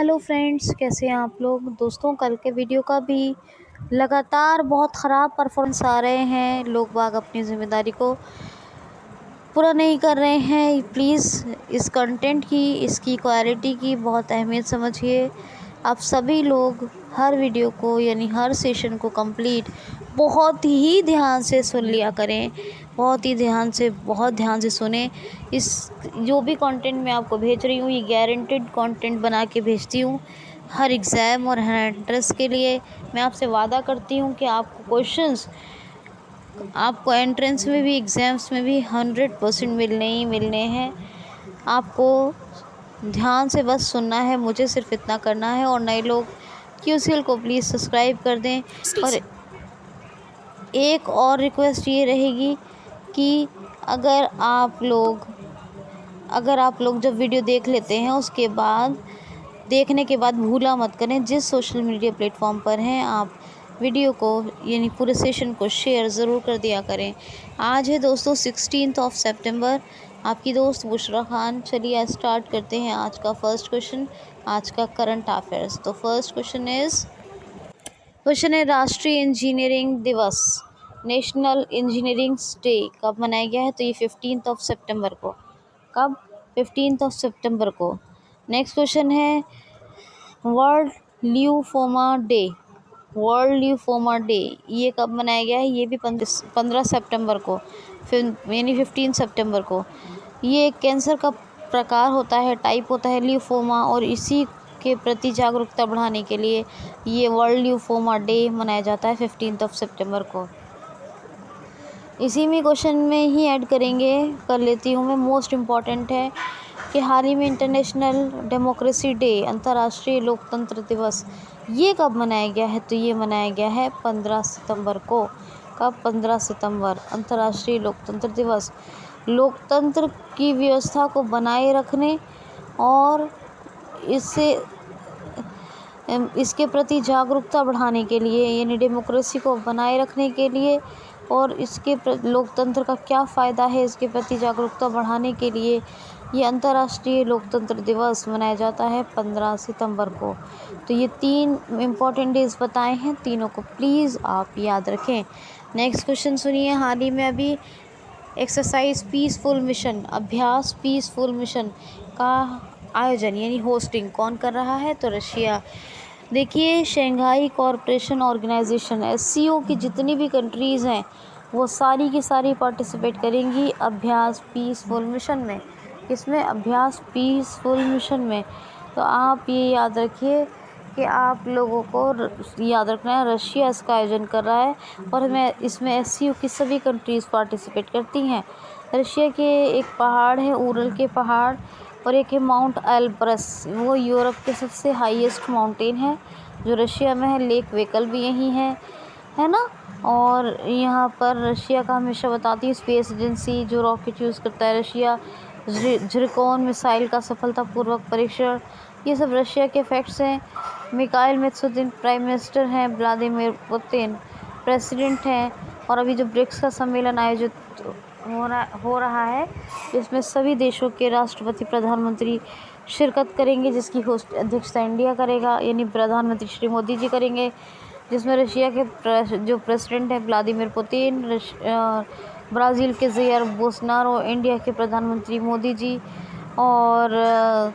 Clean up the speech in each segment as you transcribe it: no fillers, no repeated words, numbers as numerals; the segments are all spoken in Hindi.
हेलो फ्रेंड्स, कैसे हैं आप लोग। दोस्तों, कल के वीडियो का भी लगातार बहुत ख़राब परफॉर्मेंस आ रहे हैं। लोग बाग अपनी ज़िम्मेदारी को पूरा नहीं कर रहे हैं। प्लीज़ इस कंटेंट की, इसकी क्वालिटी की बहुत अहमियत समझिए। आप सभी लोग हर वीडियो को यानी हर सेशन को कंप्लीट बहुत ही ध्यान से सुन लिया करें। बहुत ही ध्यान से, बहुत ध्यान से सुने। इस जो भी कंटेंट मैं आपको भेज रही हूँ, ये गारंटेड कंटेंट बना के भेजती हूँ हर एग्ज़ाम और हर एंट्रेंस के लिए। मैं आपसे वादा करती हूँ कि आपको एंट्रेंस में भी, एग्ज़ाम्स में भी 100% मिलने ही मिलने हैं। आपको ध्यान से बस सुनना है, मुझे सिर्फ इतना करना है। और नए लोग क्यूसीएल को प्लीज़ सब्सक्राइब कर दें। और एक और रिक्वेस्ट ये रहेगी कि अगर आप लोग जब वीडियो देख लेते हैं, उसके बाद देखने के बाद भूला मत करें, जिस सोशल मीडिया प्लेटफॉर्म पर हैं आप वीडियो को यानी पूरे सेशन को शेयर ज़रूर कर दिया करें। आज है दोस्तों 16 सितंबर। आपकी दोस्त बुशरा खान। चलिए आज स्टार्ट करते हैं आज का फर्स्ट क्वेश्चन, आज का करंट अफेयर्स। तो फर्स्ट क्वेश्चन है राष्ट्रीय इंजीनियरिंग दिवस, नेशनल इंजीनियरिंग डे कब मनाया गया है। तो ये 15 सितंबर को। कब? 15 सितंबर को। नेक्स्ट क्वेश्चन है वर्ल्ड ल्यूफोमा डे। वर्ल्ड ल्यूफोमा डे ये कब मनाया गया है। ये भी 15 सितंबर को, फिर यानी 15 सितंबर को। ये एक कैंसर का प्रकार होता है, टाइप होता है ल्यूफोमा, और इसी के प्रति जागरूकता बढ़ाने के लिए ये वर्ल्ड ल्यूफोमा डे मनाया जाता है 15 सितंबर को। इसी में क्वेश्चन में ही ऐड कर लेती हूँ मैं। मोस्ट इम्पॉर्टेंट है कि हाल ही में इंटरनेशनल डेमोक्रेसी डे, अंतर्राष्ट्रीय लोकतंत्र दिवस, ये कब मनाया गया है। तो ये मनाया गया है 15 सितंबर को। कब? 15 सितंबर, अंतर्राष्ट्रीय लोकतंत्र दिवस। लोकतंत्र की व्यवस्था को बनाए रखने और इसके प्रति जागरूकता बढ़ाने के लिए, यानी डेमोक्रेसी को बनाए रखने के लिए और लोकतंत्र का क्या फ़ायदा है, इसके प्रति जागरूकता बढ़ाने के लिए ये अंतर्राष्ट्रीय लोकतंत्र दिवस मनाया जाता है 15 सितंबर को। तो ये 3 इम्पॉर्टेंट डेज़ बताए हैं, तीनों को प्लीज़ आप याद रखें। नेक्स्ट क्वेश्चन सुनिए। हाल ही में अभी एक्सरसाइज पीसफुल मिशन, अभ्यास पीसफुल मिशन का आयोजन यानी होस्टिंग कौन कर रहा है। तो रशिया। देखिए, शंघाई कॉरपोरेशन ऑर्गेनाइजेशन एससीओ की जितनी भी कंट्रीज़ हैं वो सारी की सारी पार्टिसिपेट करेंगी अभ्यास पीसफुल मिशन में। किसमें? अभ्यास पीसफुल मिशन में। तो आप ये याद रखिए कि आप लोगों को याद रखना है, रशिया इसका आयोजन कर रहा है और इसमें एससीओ की सभी कंट्रीज़ पार्टिसिपेट करती हैं। रशिया के एक पहाड़ है, उरल के पहाड़, और एक है माउंट एल्ब्रस, वो यूरोप के सबसे हाईएस्ट माउंटेन है जो रशिया में है। लेक वेकल भी यहीं है ना। और यहाँ पर रशिया का हमेशा बताती है स्पेस एजेंसी जो रॉकेट यूज़ करता है रशिया, झिरकोन मिसाइल का सफलतापूर्वक परीक्षण, ये सब रशिया के फैक्ट्स हैं। मिखाइल मित्सुदिन प्राइम मिनिस्टर हैं, व्लादिमीर पुतिन प्रेसिडेंट हैं। और अभी जो ब्रिक्स का सम्मेलन आयोजित हो रहा है, जिसमें सभी देशों के राष्ट्रपति प्रधानमंत्री शिरकत करेंगे, जिसकी अध्यक्षता इंडिया करेगा, यानी प्रधानमंत्री श्री मोदी जी करेंगे, जिसमें रशिया के जो प्रेसिडेंट है व्लादिमीर पुतिन, ब्राज़ील के ज़ेयर बोल्सोनारो, इंडिया के प्रधानमंत्री मोदी जी, और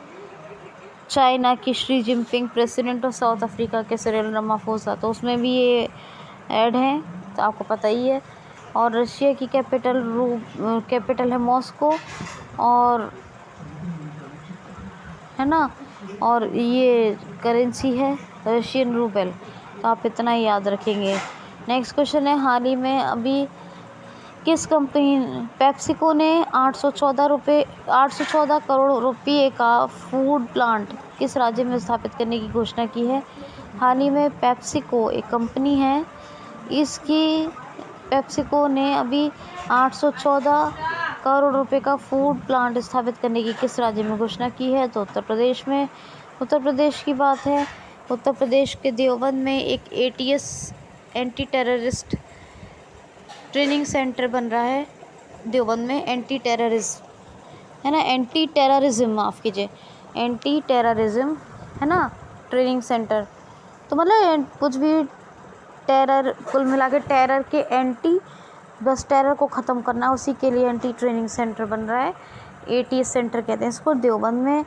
चाइना की शी जिनपिंग प्रेसिडेंट, और साउथ अफ्रीका के सिरिल रामाफोसा। तो उसमें भी ये ऐड हैं, तो आपको पता ही है। और रशिया की कैपिटल है मॉस्को, और है ना। और ये करेंसी है रशियन रूबल। तो आप इतना ही याद रखेंगे। नेक्स्ट क्वेश्चन है, हाल ही में अभी किस कंपनी, पेप्सिको ने 814 करोड़ रुपये का फूड प्लांट किस राज्य में स्थापित करने की घोषणा की है। हाल ही में पेप्सिको एक कंपनी है, पेप्सिको ने अभी 814 करोड़ रुपए का फूड प्लांट स्थापित करने की किस राज्य में घोषणा की है। तो उत्तर प्रदेश में। उत्तर प्रदेश की बात है, उत्तर प्रदेश के देवबंद में एक ATS anti terrorist training centre बन रहा है। देवबंद में एंटी टेररिज्म, माफ़ कीजिए, एंटी टेररिज्म है ना, ट्रेनिंग सेंटर। तो मतलब कुछ भी टेरर, कुल मिला के टेरर के एंटी, बस टेरर को ख़त्म करना, उसी के लिए एंटी ट्रेनिंग सेंटर बन रहा है। ATS सेंटर कहते हैं इसको। देवबंद में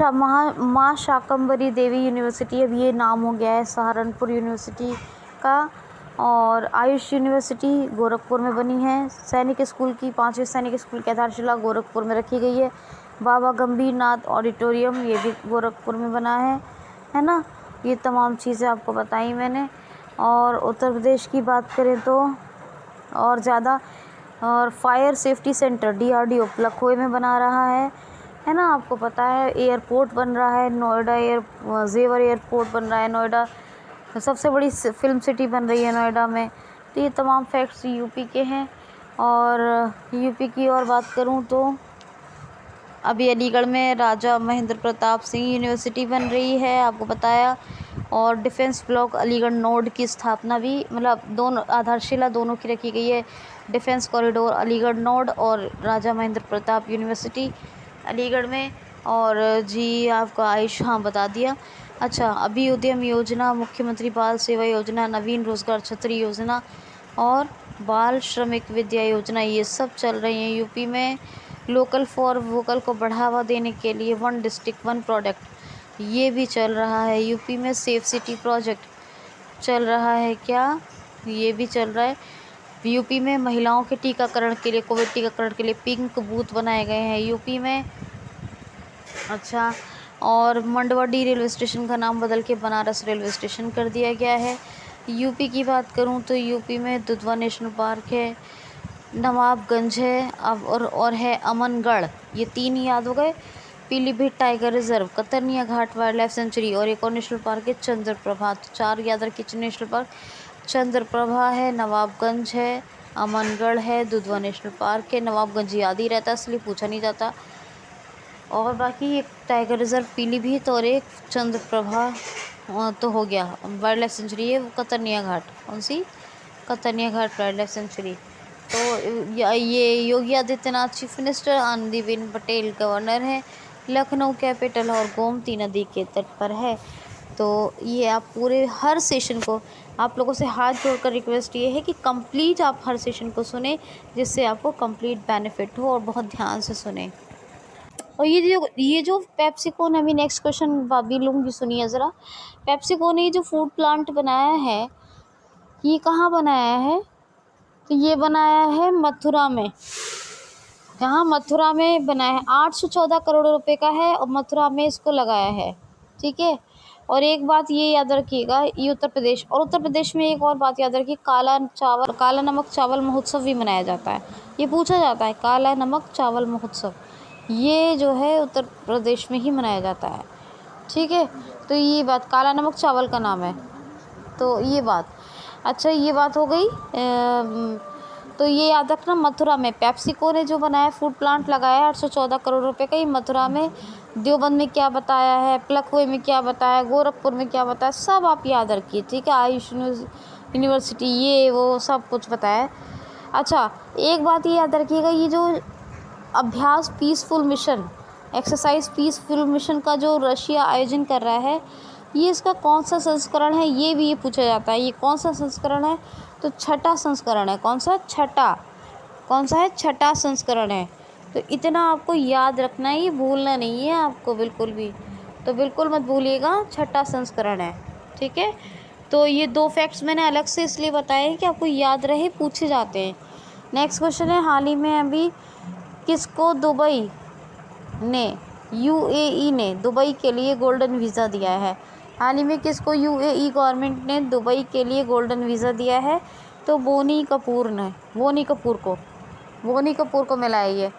माँ शाकंभरी देवी यूनिवर्सिटी, अब ये नाम हो गया है सहारनपुर यूनिवर्सिटी का। और आयुष यूनिवर्सिटी गोरखपुर में बनी है। सैनिक स्कूल की 5वें सैनिक स्कूल की आधारशिला गोरखपुर में रखी गई है। बाबा गंभीर नाथ ऑडिटोरियम, ये भी गोरखपुर में बना है ना। ये तमाम चीज़ें आपको बताई मैंने। और उत्तर प्रदेश की बात करें तो और ज़्यादा, और fire safety centre DRDO Lucknow में बना रहा है ना। आपको पता है एयरपोर्ट बन रहा है नोएडा, जेवर एयरपोर्ट बन रहा है नोएडा, सबसे बड़ी फिल्म सिटी बन रही है नोएडा में। तो ये तमाम फैक्ट्स यूपी के हैं। और यूपी की और बात करूं तो अभी अलीगढ़ में राजा महेंद्र प्रताप सिंह यूनिवर्सिटी बन रही है, आपको बताया। और डिफेंस ब्लॉक अलीगढ़ नोड की स्थापना भी, मतलब दोनों आधारशिला दोनों की रखी गई है। डिफेंस कॉरिडोर अलीगढ़ नोड और राजा महेंद्र प्रताप यूनिवर्सिटी अलीगढ़ में। और जी आपका आयुष, हाँ बता दिया। अच्छा, अभी उद्यम योजना, मुख्यमंत्री बाल सेवा योजना, नवीन रोजगार छतरी योजना और बाल श्रमिक विद्या योजना, ये सब चल रही हैं यूपी में। लोकल फॉर वोकल को बढ़ावा देने के लिए 1 डिस्ट्रिक्ट 1 प्रोडक्ट, ये भी चल रहा है यूपी में। सेफ सिटी प्रोजेक्ट चल रहा है क्या, ये भी चल रहा है यूपी में। महिलाओं के टीकाकरण के लिए, कोविड टीकाकरण के लिए पिंक बूथ बनाए गए हैं यूपी में। अच्छा, और मंडवाडी रेलवे स्टेशन का नाम बदल के बनारस रेलवे स्टेशन कर दिया गया है। यूपी की बात करूं तो यूपी में दुधवा नेशनल पार्क है, नवाबगंज है, अब और है अमनगढ़, ये 3 याद हो गए। पीलीभीत टाइगर रिजर्व, कतरनिया घाट वाइल्ड लाइफ सेंचुरी और एक और नेशनल पार्क है चंद्रप्रभा। तो 4 याद रखिए नेशनल पार्क। चंद्रप्रभा है, नवाबगंज है, अमनगढ़ है, दुधवा नेशनल पार्क है। नवाबगंज याद ही रहता इसलिए पूछा नहीं जाता। और बाकी एक टाइगर रिजर्व पीलीभीत और एक चंद्रप्रभा तो हो गया वाइल्ड लाइफ सेंचुरी है। वो कतरनिया घाट, कौन सी, Katarniya Ghat wild life sanctuary. तो ये Yogi Adityanath chief minister, Anandiben Patel governor है। लखनऊ कैपिटल और गोमती नदी के तट पर है। तो ये आप पूरे हर सेशन को, आप लोगों से हाथ जोड़कर रिक्वेस्ट ये है कि कंप्लीट आप हर सेशन को सुने, जिससे आपको कंप्लीट बेनिफिट हो, और बहुत ध्यान से सुने। और ये जो पेप्सिको ने, अभी नेक्स्ट क्वेश्चन भाभी लूँगी, सुनिए ज़रा। पेप्सिको ने जो फूड प्लांट बनाया है, ये कहाँ बनाया है, तो ये बनाया है मथुरा में। यहाँ मथुरा में बनाया है, 814 करोड़ रुपए का है और मथुरा में इसको लगाया है, ठीक है। और एक बात ये याद रखिएगा, ये उत्तर प्रदेश, और उत्तर प्रदेश में एक और बात याद रखिए, काला नमक चावल महोत्सव भी मनाया जाता है। ये पूछा जाता है, काला नमक चावल महोत्सव, ये जो है उत्तर प्रदेश में ही मनाया जाता है, ठीक है। तो ये बात, काला नमक चावल का नाम है, तो ये बात। अच्छा, ये बात हो गई। तो ये याद रखना, मथुरा में पेप्सिको ने जो बनाया फूड प्लांट लगाया है 814 करोड़ रुपए का, ये मथुरा में। देवबंद में क्या बताया है, लखनऊ में क्या बताया, गोरखपुर में क्या बताया, सब आप याद रखिए, ठीक है। आयुष यूनिवर्सिटी, ये वो सब कुछ बताया है। अच्छा, एक बात ये याद रखिएगा, ये जो अभ्यास peaceful mission, exercise peaceful mission का जो रशिया आयोजन कर रहा है, ये इसका कौन सा संस्करण है, ये भी ये पूछा जाता है। ये कौन सा संस्करण है, तो 6ठा संस्करण है। कौन सा, छठा, कौन सा है, 6ठा संस्करण है। तो इतना आपको याद रखना है, ये भूलना नहीं है आपको बिल्कुल भी, तो बिल्कुल मत भूलिएगा, 6ठा संस्करण है, ठीक है। तो ये 2 फैक्ट्स मैंने अलग से इसलिए बताए कि आपको याद रहे, पूछे जाते हैं। नेक्स्ट क्वेश्चन है, हाल ही में अभी किसको दुबई ने, UAE ने दुबई के लिए गोल्डन वीज़ा दिया है। हाल ही में किसको UAE गवर्नमेंट ने दुबई के लिए गोल्डन वीज़ा दिया है, तो बोनी कपूर को मिला है ये।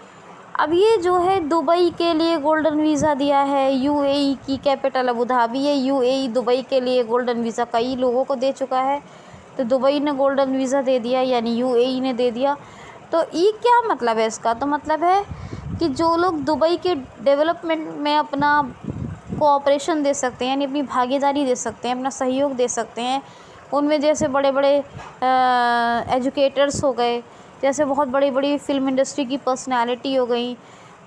अब ये जो है दुबई के लिए गोल्डन वीज़ा दिया है, UAE की कैपिटल अबू धाबी है, UAE दुबई के लिए गोल्डन वीज़ा कई लोगों को दे चुका है, तो दुबई ने गोल्डन वीज़ा दे दिया, यानी UAE ने दे दिया। तो ये क्या मतलब है इसका, तो मतलब है कि जो लोग दुबई के डेवलपमेंट में अपना कोऑपरेशन दे सकते हैं, यानी अपनी भागीदारी दे सकते हैं, अपना सहयोग दे सकते हैं, उनमें जैसे बड़े बड़े एजुकेटर्स हो गए, जैसे बहुत बड़ी बड़ी फिल्म इंडस्ट्री की पर्सनालिटी हो गई,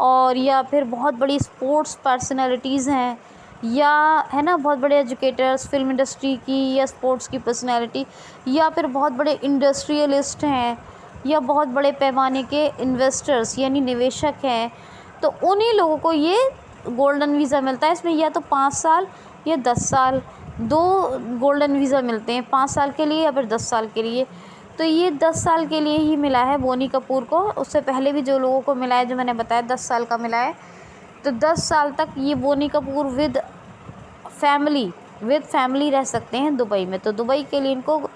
और या फिर बहुत बड़ी स्पोर्ट्स पर्सनालिटीज़ हैं, या है ना बहुत बड़े एजुकेटर्स, फिल्म इंडस्ट्री की या स्पोर्ट्स की पर्सनैलिटी, या फिर बहुत बड़े इंडस्ट्रियलिस्ट हैं, या बहुत बड़े पैमाने के इन्वेस्टर्स यानी निवेशक हैं, तो उन्हीं लोगों को ये गोल्डन वीज़ा मिलता है। इसमें या तो 5 साल या 10 साल, 2 गोल्डन वीज़ा मिलते हैं, 5 साल के लिए या फिर 10 साल के लिए। तो ये 10 साल के लिए ही मिला है बोनी कपूर को। उससे पहले भी जो लोगों को मिला है, जो मैंने बताया 10 साल का मिला है, तो 10 साल तक ये बोनी कपूर विद फैमिली रह सकते हैं दुबई में। तो दुबई के लिए इनको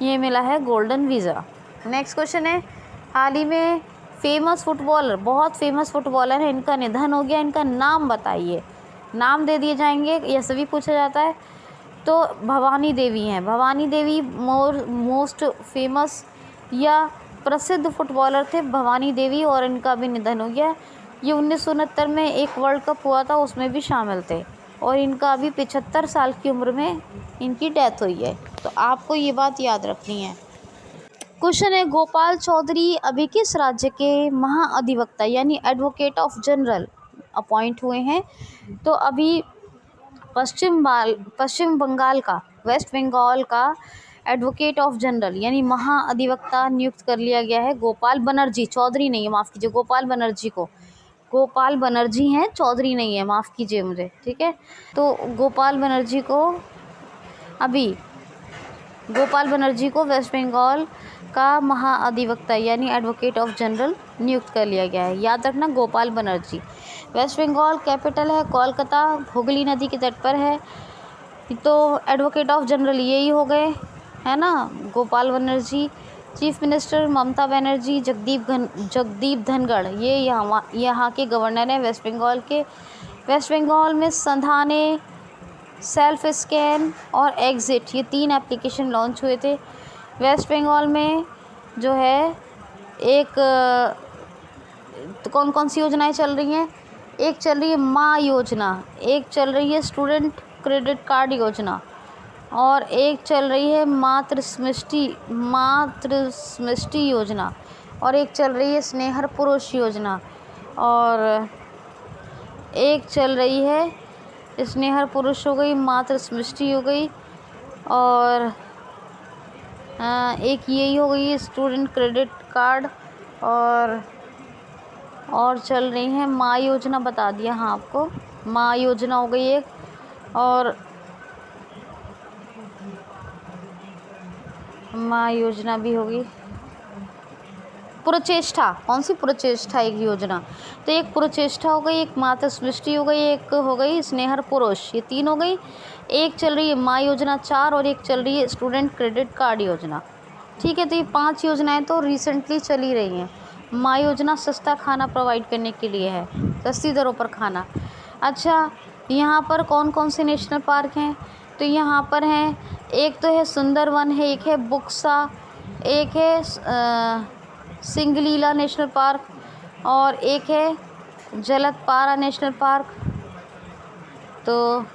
ये मिला है गोल्डन वीज़ा। नेक्स्ट क्वेश्चन है, हाल ही में बहुत फेमस फुटबॉलर है, इनका निधन हो गया, इनका नाम बताइए। नाम दे दिए जाएंगे, यह सभी पूछा जाता है। तो भवानी देवी हैं। भवानी देवी मोस्ट फेमस या प्रसिद्ध फुटबॉलर थे भवानी देवी, और इनका भी निधन हो गया। ये 1969 में एक वर्ल्ड कप हुआ था, उसमें भी शामिल थे, और इनका अभी 75 साल की उम्र में इनकी डेथ हुई है। तो आपको ये बात याद रखनी है। क्वेश्चन है, गोपाल चौधरी अभी किस राज्य के महाअधिवक्ता यानी एडवोकेट ऑफ जनरल अपॉइंट हुए हैं? तो अभी पश्चिम बंगाल का, वेस्ट बंगाल का एडवोकेट ऑफ जनरल यानी महाअधिवक्ता नियुक्त कर लिया गया है गोपाल बनर्जी, चौधरी नहीं है, माफ़ कीजिए, गोपाल बनर्जी को। गोपाल बनर्जी हैं, चौधरी नहीं है, माफ़ कीजिए मुझे, ठीक है। तो गोपाल बनर्जी को वेस्ट बंगाल का महाअधिवक्ता यानी एडवोकेट ऑफ जनरल नियुक्त कर लिया गया है। याद रखना, गोपाल बनर्जी। वेस्ट बंगाल कैपिटल है कोलकाता, हुगली नदी के तट पर है। तो एडवोकेट ऑफ जनरल यही हो गए, है ना, गोपाल बनर्जी। चीफ मिनिस्टर ममता बनर्जी, जगदीप धनखड़, ये यहाँ के गवर्नर हैं वेस्ट बंगाल के। वेस्ट बंगाल में संधाने, सेल्फ स्कैन और एग्ज़िट, ये 3 एप्लीकेशन लॉन्च हुए थे। वेस्ट बंगाल में जो है एक तो कौन कौन सी योजनाएं चल रही हैं? एक चल रही है माँ योजना, एक चल रही है स्टूडेंट क्रेडिट कार्ड योजना, और एक चल रही है मातृ समष्टि योजना, और एक चल रही है स्नेहर पुरुष योजना, और एक चल रही है स्नेहर पुरुष हो गई, मातृ समष्टि हो गई, और एक यही हो गई स्टूडेंट क्रेडिट कार्ड, और चल रही है माँ योजना, बता दिया हाँ आपको, माँ योजना हो गई एक, और माँ योजना भी होगी। पुरचेष्टा, कौन सी पुरचेष्टा एक योजना, तो एक पुरचेष्टा हो गई, एक मातृ सृष्टि हो गई, एक हो गई स्नेहर पुरुष, ये 3 हो गई। एक चल रही है माँ योजना 4, और एक चल रही है स्टूडेंट क्रेडिट कार्ड योजना, ठीक है। तो ये 5 योजनाएं तो रिसेंटली चली रही हैं। माँ योजना सस्ता खाना प्रोवाइड करने के लिए है, सस्ती दरों पर खाना। अच्छा, यहाँ पर कौन कौन से नेशनल पार्क हैं? तो यहाँ पर हैं, एक तो है सुंदरवन है, एक है बुक्सा, एक है सिंगलीला नेशनल पार्क, और एक है जलदपारा नेशनल पार्क। तो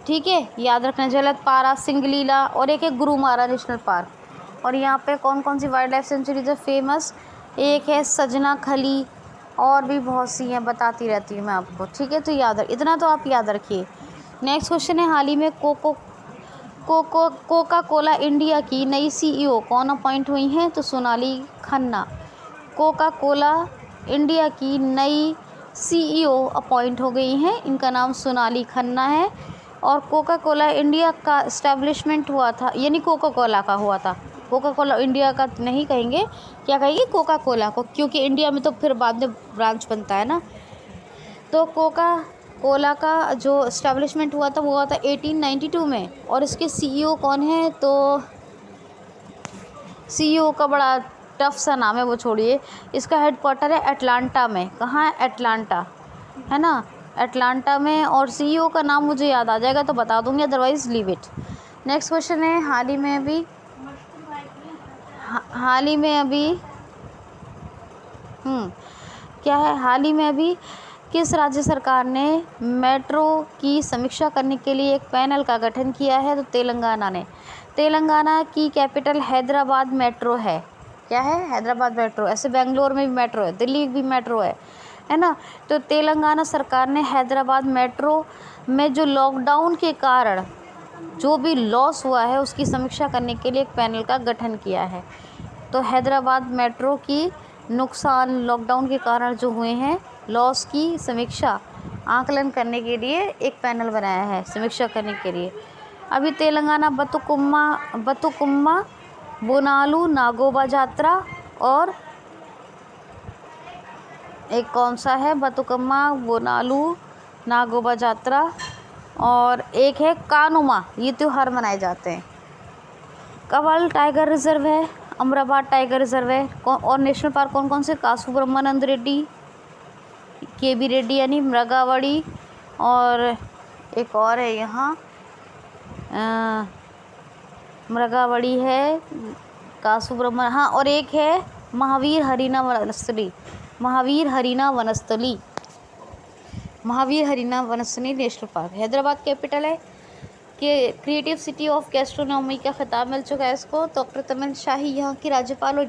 ठीक है, याद रखना, जलदपारा, सिंगलीला, और एक है गुरुमारा नेशनल पार्क। और यहाँ पे कौन कौन सी वाइल्ड लाइफ सेंचुरीज है फेमस? एक है सजना खली, और भी बहुत सी हैं, बताती रहती हूँ मैं आपको, ठीक है। तो इतना तो आप याद रखिए। नेक्स्ट क्वेश्चन है, हाल ही में कोका कोला इंडिया की नई सीईओ कौन अपॉइंट हुई हैं? तो Sonali Khanna. Coca Cola India की नई सीईओ अपॉइंट हो गई हैं, इनका नाम सोनाली खन्ना है। और कोका कोला इंडिया का इस्टेब्लिशमेंट हुआ था, यानी कोका कोला का हुआ था, कोका कोला इंडिया का नहीं कहेंगे, क्या कहेंगे, कोका कोला को, क्योंकि इंडिया में तो फिर बाद में ब्रांच बनता है ना। तो कोका कोला का जो इस्टेब्लिशमेंट हुआ था वो हुआ था 1892 में। और इसके सीईओ कौन है? तो सीईओ का बड़ा टफ सा नाम है, वो छोड़िए। इसका हेडक्वार्टर है अटलांटा में। कहाँ है? अटलांटा, है ना, अटलांटा में। और सीईओ का नाम मुझे याद आ जाएगा तो बता दूंगी, otherwise leave it. Next question है, हाल ही में अभी किस राज्य सरकार ने मेट्रो की समीक्षा करने के लिए एक पैनल का गठन किया है? तो तेलंगाना ने। तेलंगाना की कैपिटल हैदराबाद मेट्रो है। क्या है? हैदराबाद मेट्रो। ऐसे बेंगलोर में भी मेट्रो है, दिल्ली भी मेट्रो है, है ना। तो तेलंगाना सरकार ने हैदराबाद मेट्रो में जो लॉकडाउन के कारण जो भी लॉस हुआ है उसकी समीक्षा करने के लिए एक पैनल का गठन किया है। तो हैदराबाद मेट्रो की नुकसान लॉकडाउन के कारण जो हुए हैं लॉस की समीक्षा आकलन करने के लिए एक पैनल बनाया है समीक्षा करने के लिए। अभी तेलंगाना बतुकुम्मा बोनालू नागोबा जात्रा और एक कौन सा है बतुकम्मा बोनालू नागोबा जात्रा और एक है कानुमा, ये त्यौहार मनाए जाते हैं। कवाल टाइगर रिजर्व है, अमराबाद टाइगर रिजर्व है और नेशनल पार्क कौन कौन से कासू ब्रह्मानंद रेड्डी, केबी रेड्डी यानी मृगावड़ी और एक और है यहाँ मृगावड़ी है कासू ब्रह्मा, हाँ और एक है Mahavir Harina Vanasthali national park. Hyderabad capital है कि क्रिएटिव सिटी ऑफ गैस्ट्रोनॉमी का खिताब मिल चुका है इसको। डॉक्टर तमिल शाही यहाँ की राज्यपाल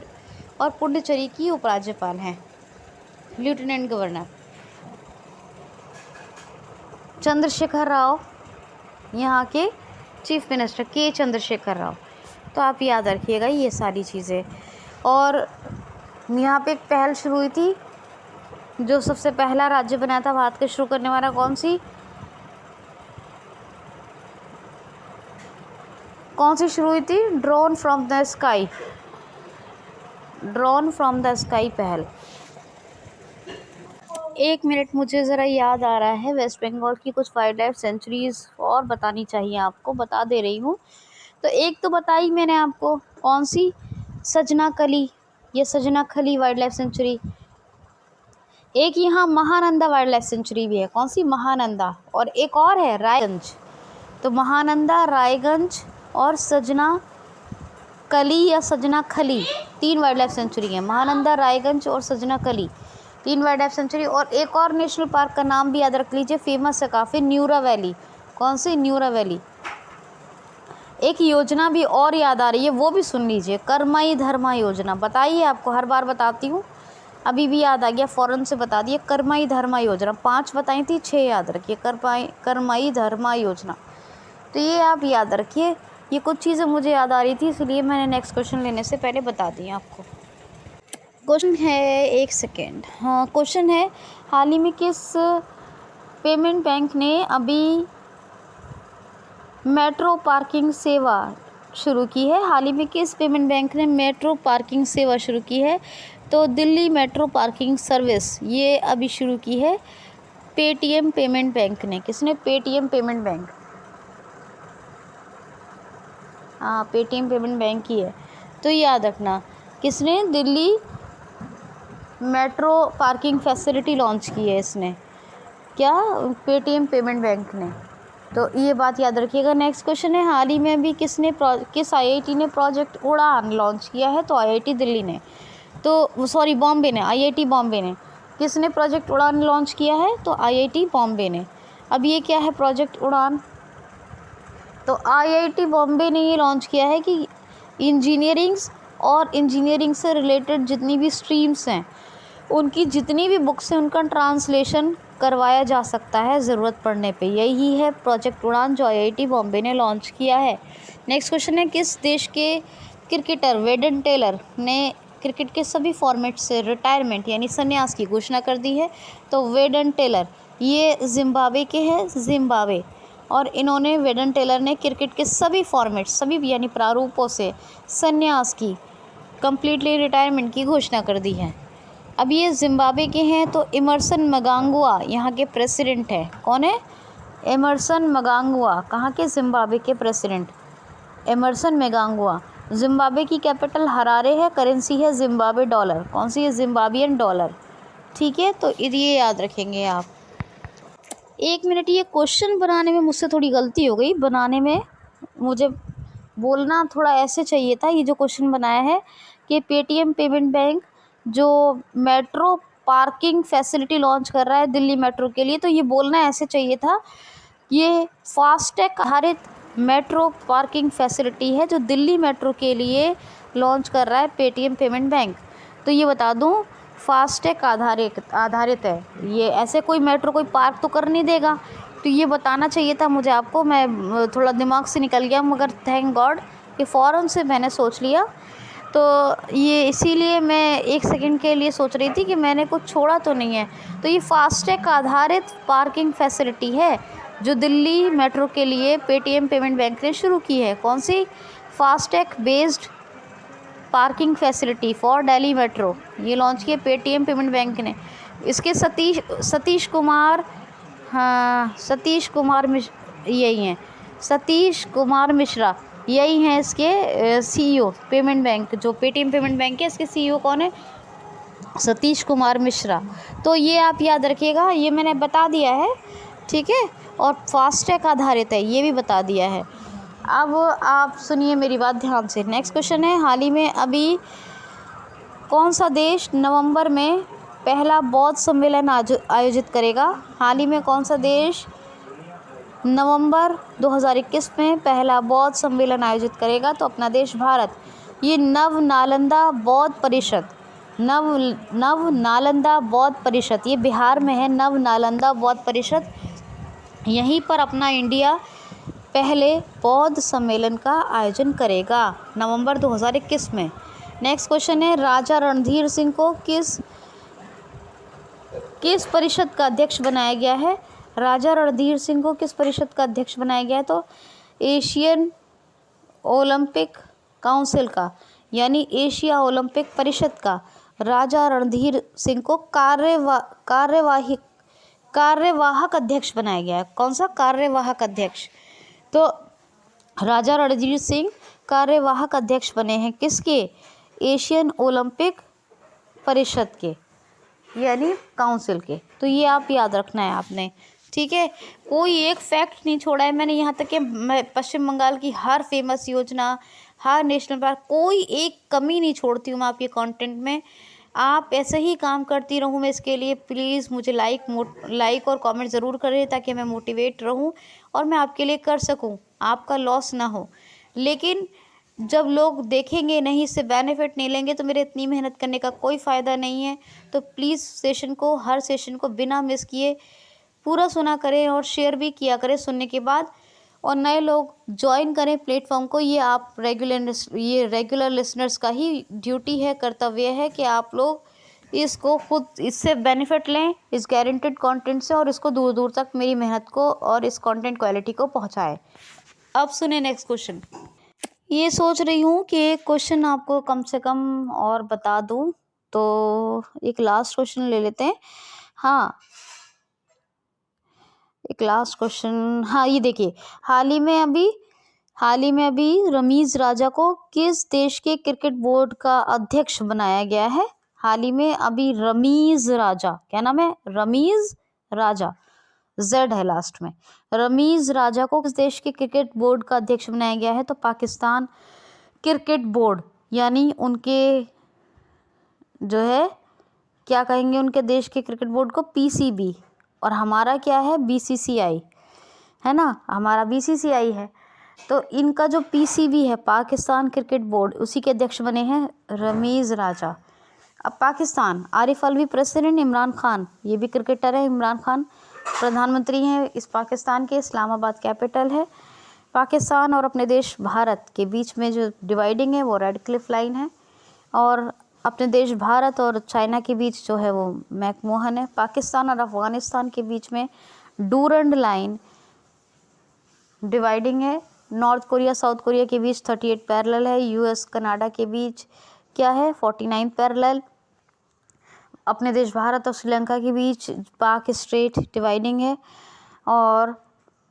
और पुडुचेरी की उपराज्यपाल हैं, लेफ्टिनेंट गवर्नर। चंद्रशेखर राव यहाँ के चीफ मिनिस्टर के चंद्रशेखर राव। तो आप याद रखिएगा ये सारी चीज़ें। और यहाँ पे एक पहल शुरू हुई थी, जो सबसे पहला राज्य बनाया था भारत के शुरू करने वाला कौन सी शुरू हुई थी? ड्रोन फ्रॉम द स्काई पहल। एक मिनट, मुझे ज़रा याद आ रहा है वेस्ट बंगाल की कुछ वाइल्ड लाइफ सेंचुरीज़ और बतानी चाहिए आपको, बता दे रही हूँ। तो एक तो बताई मैंने आपको, कौन सी? सजनाकली, ये सजनाखली वाइल्ड लाइफ सेंचुरी। एक यहाँ महानंदा वाइल्ड लाइफ सेंचुरी भी है, कौन सी? महानंदा। और एक और है रायगंज। तो महानंदा, रायगंज और सजनाकली या सजनाखली, 3 वाइल्ड लाइफ सेंचुरी है। महानंदा, रायगंज और सजनाकली, 3 वाइल्ड लाइफ सेंचुरी। और एक और नेशनल पार्क का नाम भी याद रख लीजिए, फेमस है काफ़ी, न्यूरा वैली। कौन सी? Neura valley. एक योजना भी और याद आ रही है, वो भी सुन लीजिए, कर्मई धर्मा योजना। बताइए, आपको हर बार बताती हूँ, अभी भी याद आ गया, फ़ौरन से बता दिए। कर्मई धर्मा योजना 5 बताई थी, 6 याद रखिए। कर्मई धर्मा योजना, तो ये आप याद रखिए। ये कुछ चीज़ें मुझे याद आ रही थी, इसलिए मैंने नेक्स्ट क्वेश्चन लेने से पहले बता दी आपको। क्वेश्चन है, एक सेकेंड, हाँ क्वेश्चन है, हाल ही में किस पेमेंट बैंक ने अभी मेट्रो पार्किंग सेवा शुरू की है? हाल ही में किस पेमेंट बैंक ने मेट्रो पार्किंग सेवा शुरू की है? तो दिल्ली मेट्रो पार्किंग सर्विस ये अभी शुरू की है पेटीएम पेमेंट बैंक ने। किसने? पेटीएम पेमेंट बैंक, हाँ पेटीएम पेमेंट बैंक ही है। तो याद रखना, किसने? Delhi metro parking facility launch की है इसने, क्या? पेटीएम पेमेंट बैंक ने। तो ये बात याद रखिएगा। नेक्स्ट क्वेश्चन है, हाल ही में भी किस आईआईटी ने प्रोजेक्ट उड़ान लॉन्च किया है? तो आईआईटी दिल्ली ने, तो सॉरी बॉम्बे ने, आईआईटी बॉम्बे ने। किसने प्रोजेक्ट उड़ान लॉन्च किया है? तो आईआईटी बॉम्बे ने। अब ये क्या है प्रोजेक्ट उड़ान? तो आईआईटी बॉम्बे ने ये लॉन्च किया है कि इंजीनियरिंग से रिलेटेड जितनी भी स्ट्रीम्स हैं, उनकी जितनी भी बुक्स हैं, उनका ट्रांसलेशन करवाया जा सकता है ज़रूरत पड़ने पे। यही है प्रोजेक्ट उड़ान जो आईआईटी बॉम्बे ने लॉन्च किया है। नेक्स्ट क्वेश्चन है, किस देश के क्रिकेटर वेडन टेलर ने क्रिकेट के सभी फॉर्मेट से रिटायरमेंट यानी संन्यास की घोषणा कर दी है? तो वेडन टेलर ये जिम्बाब्वे के हैं, जिम्बाब्वे। और इन्होंने, वेडन टेलर ने क्रिकेट के सभी फॉर्मेट, सभी यानी प्रारूपों से संन्यास की, कम्प्लीटली रिटायरमेंट की घोषणा कर दी है। अब ये जिम्बाब्वे के हैं। तो इमरसन मगांगुआ यहाँ के प्रेसिडेंट हैं। कौन है? इमरसन मगांगुआ, कहाँ के? जिम्बाब्वे के प्रेसिडेंट इमरसन मगांगुआ। जिम्बाब्वे की कैपिटल हरारे है, करेंसी है जिम्बाब्वे डॉलर। कौन सी है? Zimbabwean dollar. ठीक है, तो ये याद रखेंगे आप। एक मिनट, ये क्वेश्चन बनाने में मुझसे थोड़ी गलती हो गई, बनाने में मुझे बोलना थोड़ा ऐसे चाहिए था। ये जो क्वेश्चन बनाया है कि पेटीएम पेमेंट बैंक जो मेट्रो पार्किंग फैसिलिटी लॉन्च कर रहा है दिल्ली मेट्रो के लिए, तो ये बोलना ऐसे चाहिए था, ये फास्टैग आधारित मेट्रो पार्किंग फैसिलिटी है जो दिल्ली मेट्रो के लिए लॉन्च कर रहा है पेटीएम पेमेंट बैंक। तो ये बता दूं, फास्टैग आधारित है। ये ऐसे कोई मेट्रो कोई पार्क तो कर नहीं देगा, तो ये बताना चाहिए था मुझे आपको। मैं थोड़ा दिमाग से निकल गया, मगर थैंक गॉड कि फ़ौरन से मैंने सोच लिया। तो ये इसीलिए मैं एक सेकंड के लिए सोच रही थी कि मैंने कुछ छोड़ा तो नहीं है। तो ये फास्टैग आधारित पार्किंग फैसिलिटी है जो दिल्ली मेट्रो के लिए पेटीएम पेमेंट बैंक ने शुरू की है। कौन सी? FASTag based parking facility for Delhi metro, ये लॉन्च किए पेटीएम पेमेंट बैंक ने। इसके सतीश कुमार, हाँ सतीश कुमार यही हैं, सतीश कुमार मिश्रा यही हैं इसके सीईओ। पेमेंट बैंक जो पेटीएम पेमेंट बैंक है, इसके सीईओ कौन है? सतीश कुमार मिश्रा। तो ये आप याद रखिएगा, ये मैंने बता दिया है, ठीक है। और फास्टैग आधारित है, ये भी बता दिया है। अब आप सुनिए मेरी बात ध्यान से। नेक्स्ट क्वेश्चन है, हाल ही में अभी कौन सा देश नवंबर में पहला बौद्ध सम्मेलन आयोजित करेगा? हाल ही में कौन सा देश नवंबर 2021 में पहला बौद्ध सम्मेलन आयोजित करेगा? तो अपना देश भारत। ये नव नालंदा बौद्ध परिषद, नव नालंदा बौद्ध परिषद, ये बिहार में है। नव नालंदा बौद्ध परिषद, यहीं पर अपना इंडिया पहले बौद्ध सम्मेलन का आयोजन करेगा नवंबर 2021 में। नेक्स्ट क्वेश्चन है, राजा रणधीर सिंह को किस परिषद का अध्यक्ष बनाया गया है? राजा रणधीर सिंह को किस परिषद का अध्यक्ष बनाया गया है? तो एशियन ओलंपिक काउंसिल का, यानी एशिया ओलंपिक परिषद का राजा रणधीर सिंह को कार्यवाहक अध्यक्ष बनाया गया है। कौन सा? कार्यवाहक अध्यक्ष। तो राजा रणधीर सिंह कार्यवाहक अध्यक्ष बने हैं किसके? एशियन ओलंपिक परिषद के, यानी काउंसिल के। तो ये आप याद रखना है आपने, ठीक है। कोई एक फैक्ट नहीं छोड़ा है मैंने, यहाँ तक कि मैं पश्चिम बंगाल की हर फेमस योजना, हर नेशनल पार्क, कोई एक कमी नहीं छोड़ती हूँ मैं आपके कंटेंट में। आप ऐसे ही काम करती रहूँ मैं इसके लिए। प्लीज़ मुझे लाइक और कमेंट ज़रूर करें ताकि मैं मोटिवेट रहूँ और मैं आपके लिए कर सकूँ, आपका लॉस ना हो। लेकिन जब लोग देखेंगे नहीं, इससे बेनिफिट नहीं लेंगे, तो मेरे इतनी मेहनत करने का कोई फ़ायदा नहीं है। तो प्लीज़ हर सेशन को बिना मिस किए पूरा सुना करें और शेयर भी किया करें सुनने के बाद। और नए लोग ज्वाइन करें प्लेटफॉर्म को। ये आप रेगुलर लिसनर्स का ही ड्यूटी है, कर्तव्य है कि आप लोग इसको खुद इससे बेनिफिट लें, इस गारंटेड कंटेंट से, और इसको दूर दूर तक मेरी मेहनत को और इस कंटेंट क्वालिटी को पहुंचाएं। अब सुने नेक्स्ट क्वेश्चन। ये सोच रही हूँ कि एक क्वेश्चन आपको कम से कम और बता दूँ, तो एक लास्ट क्वेश्चन ले लेते हैं। हाँ, एक लास्ट क्वेश्चन। हाँ, ये देखिए, हाल ही में अभी रमीज राजा को किस देश के क्रिकेट बोर्ड का अध्यक्ष बनाया गया है? हाल ही में अभी रमीज राजा, क्या नाम है? रमीज राजा, जेड है लास्ट में। रमीज राजा को किस देश के क्रिकेट बोर्ड का अध्यक्ष बनाया गया है? तो पाकिस्तान क्रिकेट बोर्ड, यानी उनके जो है क्या कहेंगे, उनके देश के क्रिकेट बोर्ड को पीसीबी, और हमारा क्या है? बीसीसीआई है ना, हमारा बीसीसीआई है। तो इनका जो पीसीबी है, पाकिस्तान क्रिकेट बोर्ड, उसी के अध्यक्ष बने हैं रमीज राजा। अब पाकिस्तान, आरिफ अलवी प्रेसिडेंट, इमरान खान, ये भी क्रिकेटर है। इमरान खान प्रधानमंत्री हैं इस पाकिस्तान के। इस्लामाबाद कैपिटल है पाकिस्तान। और अपने देश भारत के बीच में जो डिवाइडिंग है वो रेड क्लिफ लाइन है। और अपने देश भारत और चाइना के बीच जो है वो मैकमोहन है। पाकिस्तान और अफ़गानिस्तान के बीच में डूरंड लाइन डिवाइडिंग है। नॉर्थ कोरिया साउथ कोरिया के बीच 38 पैरेलल है। यूएस कनाडा के बीच क्या है? 49 पैरेलल। अपने देश भारत और श्रीलंका के बीच पाक स्ट्रेट डिवाइडिंग है। और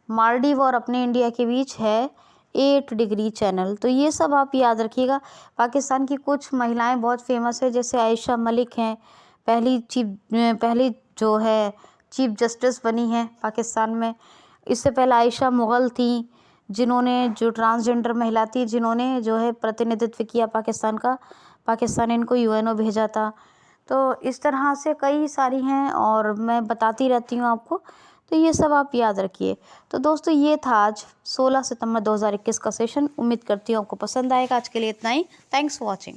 मालदीव और अपने इंडिया के बीच है 8 डिग्री चैनल। तो ये सब आप याद रखिएगा। पाकिस्तान की कुछ महिलाएं बहुत फेमस है, जैसे आयशा मलिक हैं, पहली जो है चीफ जस्टिस बनी है पाकिस्तान में। इससे पहले आयशा मुग़ल थी, जिन्होंने, जो ट्रांसजेंडर महिला थी, जिन्होंने जो है प्रतिनिधित्व किया पाकिस्तान का। पाकिस्तान इनको यूएनओ भेजा था। तो इस तरह से कई सारी हैं और मैं बताती रहती हूँ आपको। तो ये सब आप याद रखिए। तो दोस्तों, ये था आज 16 सितंबर 2021 का सेशन। उम्मीद करती हूँ आपको पसंद आएगा। आज के लिए इतना ही। Thanks for watching.